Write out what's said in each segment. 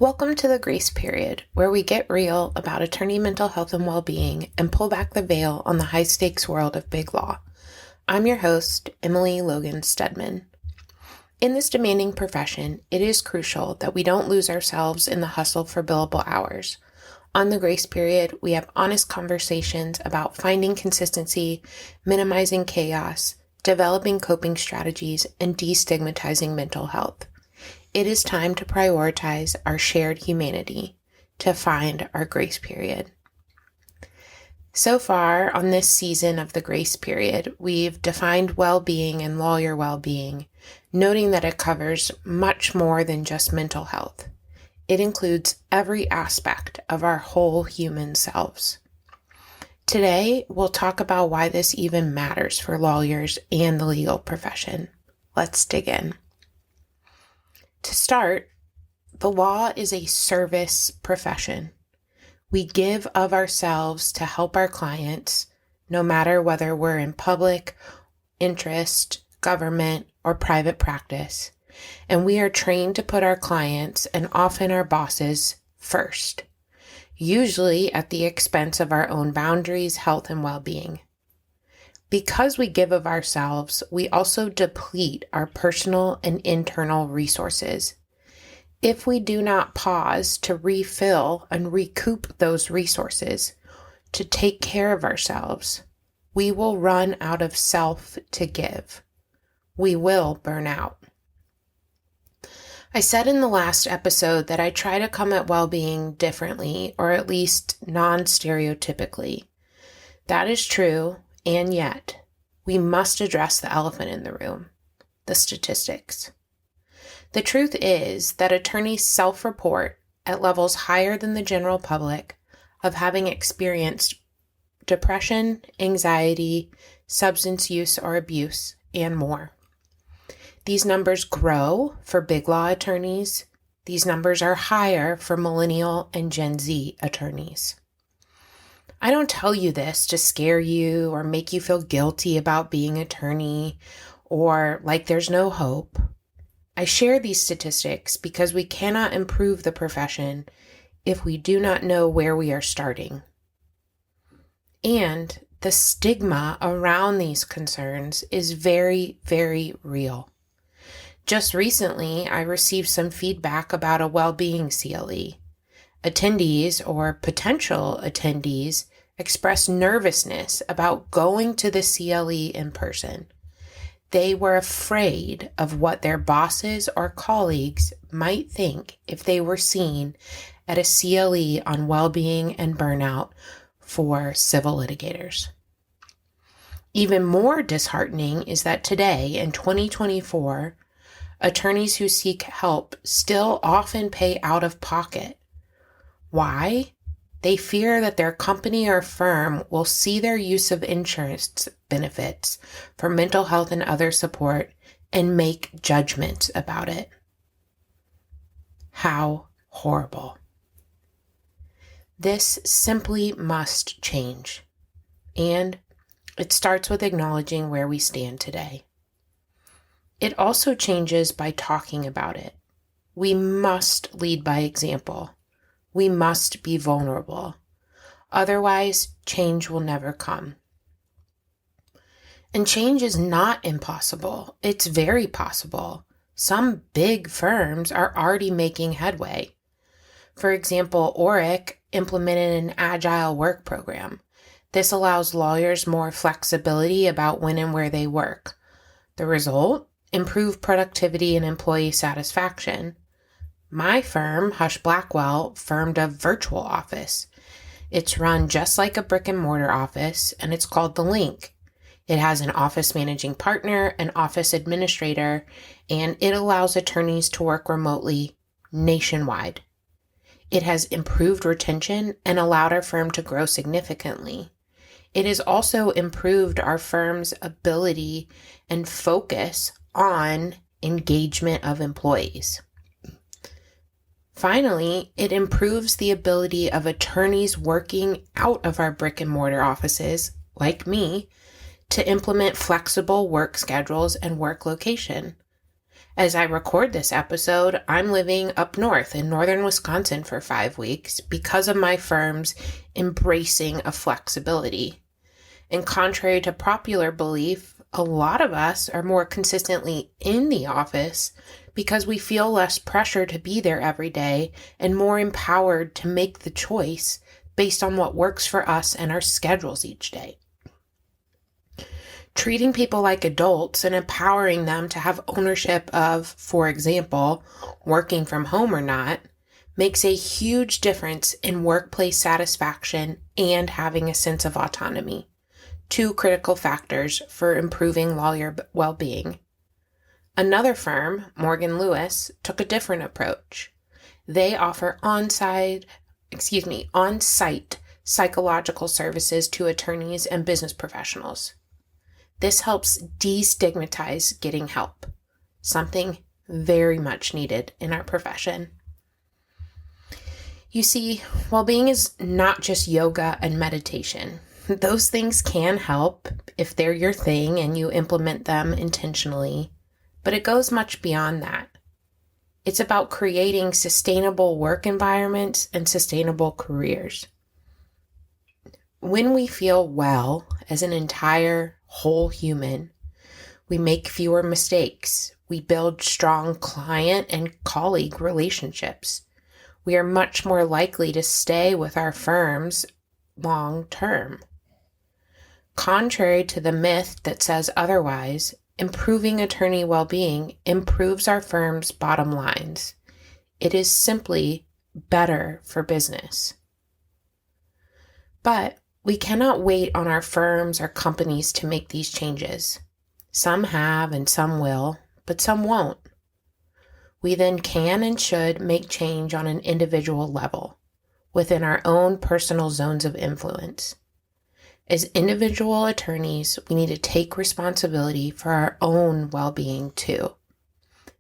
Welcome to the Grace Period, where we get real about attorney mental health and well-being and pull back the veil on the high-stakes world of big law. I'm your host, Emily Logan Stedman. In this demanding profession, it is crucial that we don't lose ourselves in the hustle for billable hours. On the Grace Period, we have honest conversations about finding consistency, minimizing chaos, developing coping strategies, and destigmatizing mental health. It is time to prioritize our shared humanity, to find our grace period. So far on this season of the Grace Period, we've defined well-being and lawyer well-being, noting that it covers much more than just mental health. It includes every aspect of our whole human selves. Today, we'll talk about why this even matters for lawyers and the legal profession. Let's dig in. To start, the law is a service profession. We give of ourselves to help our clients, no matter whether we're in public, interest, government, or private practice. And we are trained to put our clients, and often our bosses, first, usually at the expense of our own boundaries, health, and well-being. Because we give of ourselves, we also deplete our personal and internal resources. If we do not pause to refill and recoup those resources, to take care of ourselves, we will run out of self to give. We will burn out. I said in the last episode that I try to come at well-being differently, or at least non-stereotypically. That is true. And yet, we must address the elephant in the room, the statistics. The truth is that attorneys self-report at levels higher than the general public of having experienced depression, anxiety, substance use or abuse, and more. These numbers grow for big law attorneys. These numbers are higher for millennial and Gen Z attorneys. I don't tell you this to scare you or make you feel guilty about being an attorney or like there's no hope. I share these statistics because we cannot improve the profession if we do not know where we are starting. And the stigma around these concerns is very, very real. Just recently, I received some feedback about a well-being CLE. Attendees or potential attendees expressed nervousness about going to the CLE in person. They were afraid of what their bosses or colleagues might think if they were seen at a CLE on well-being and burnout for civil litigators. Even more disheartening is that today, in 2024, attorneys who seek help still often pay out of pocket. Why? They fear that their company or firm will see their use of insurance benefits for mental health and other support and make judgments about it. How horrible. This simply must change. And it starts with acknowledging where we stand today. It also changes by talking about it. We must lead by example. We must be vulnerable. Otherwise, change will never come. And change is not impossible. It's very possible. Some big firms are already making headway. For example, Oric implemented an agile work program. This allows lawyers more flexibility about when and where they work. The result? Improved productivity and employee satisfaction. My firm, Hush Blackwell, formed a virtual office. It's run just like a brick and mortar office, and it's called The Link. It has an office managing partner, an office administrator, and it allows attorneys to work remotely nationwide. It has improved retention and allowed our firm to grow significantly. It has also improved our firm's ability and focus on engagement of employees. Finally, it improves the ability of attorneys working out of our brick and mortar offices, like me, to implement flexible work schedules and work location. As I record this episode, I'm living up north in northern Wisconsin for 5 weeks because of my firm's embracing of flexibility. And contrary to popular belief, a lot of us are more consistently in the office because we feel less pressure to be there every day and more empowered to make the choice based on what works for us and our schedules each day. Treating people like adults and empowering them to have ownership of, for example, working from home or not, makes a huge difference in workplace satisfaction and having a sense of autonomy, two critical factors for improving lawyer well-being. Another firm, Morgan Lewis, took a different approach. They offer on-site psychological services to attorneys and business professionals. This helps destigmatize getting help, something very much needed in our profession. You see, well-being is not just yoga and meditation. Those things can help if they're your thing and you implement them intentionally, but it goes much beyond that. It's about creating sustainable work environments and sustainable careers. When we feel well as an entire whole human, we make fewer mistakes. We build strong client and colleague relationships. We are much more likely to stay with our firms long term. Contrary to the myth that says otherwise, improving attorney well-being improves our firm's bottom lines. It is simply better for business. But we cannot wait on our firms or companies to make these changes. Some have and some will, but some won't. We then can and should make change on an individual level, within our own personal zones of influence. As individual attorneys, we need to take responsibility for our own well-being too.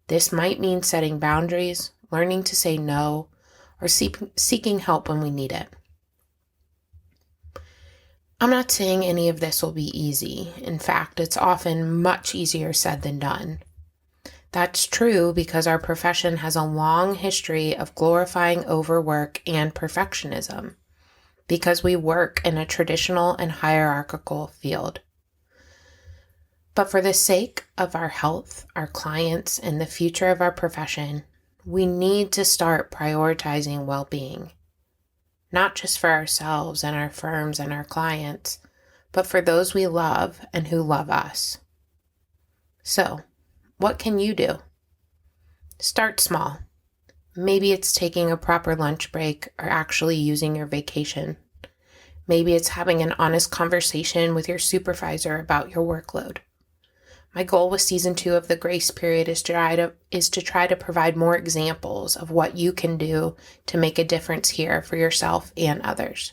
This might mean setting boundaries, learning to say no, or seeking help when we need it. I'm not saying any of this will be easy. In fact, it's often much easier said than done. That's true because our profession has a long history of glorifying overwork and perfectionism, because we work in a traditional and hierarchical field. But for the sake of our health, our clients, and the future of our profession, we need to start prioritizing well-being. Not just for ourselves and our firms and our clients, but for those we love and who love us. So, what can you do? Start small. Maybe it's taking a proper lunch break or actually using your vacation. Maybe it's having an honest conversation with your supervisor about your workload. My goal with season 2 of the Grace Period is to try to provide more examples of what you can do to make a difference here for yourself and others.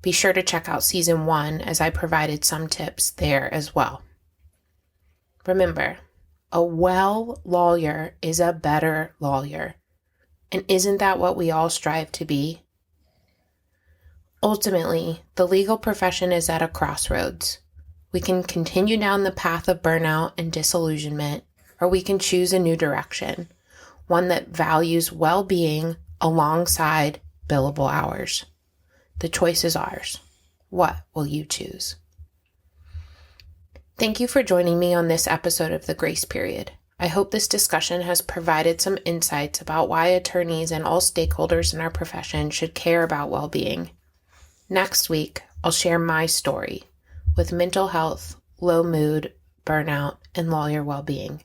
Be sure to check out season 1 as I provided some tips there as well. Remember, a well lawyer is a better lawyer. And isn't that what we all strive to be? Ultimately, the legal profession is at a crossroads. We can continue down the path of burnout and disillusionment, or we can choose a new direction, one that values well-being alongside billable hours. The choice is ours. What will you choose? Thank you for joining me on this episode of The Grace Period. I hope this discussion has provided some insights about why attorneys and all stakeholders in our profession should care about well-being. Next week, I'll share my story with mental health, low mood, burnout, and lawyer well-being.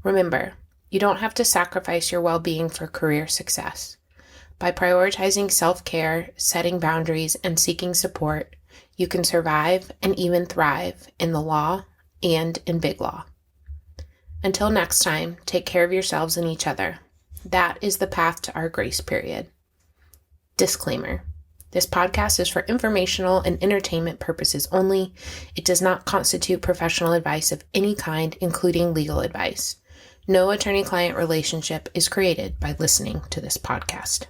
Remember, you don't have to sacrifice your well-being for career success. By prioritizing self-care, setting boundaries, and seeking support, you can survive and even thrive in the law and in big law. Until next time, take care of yourselves and each other. That is the path to our grace period. Disclaimer. This podcast is for informational and entertainment purposes only. It does not constitute professional advice of any kind, including legal advice. No attorney-client relationship is created by listening to this podcast.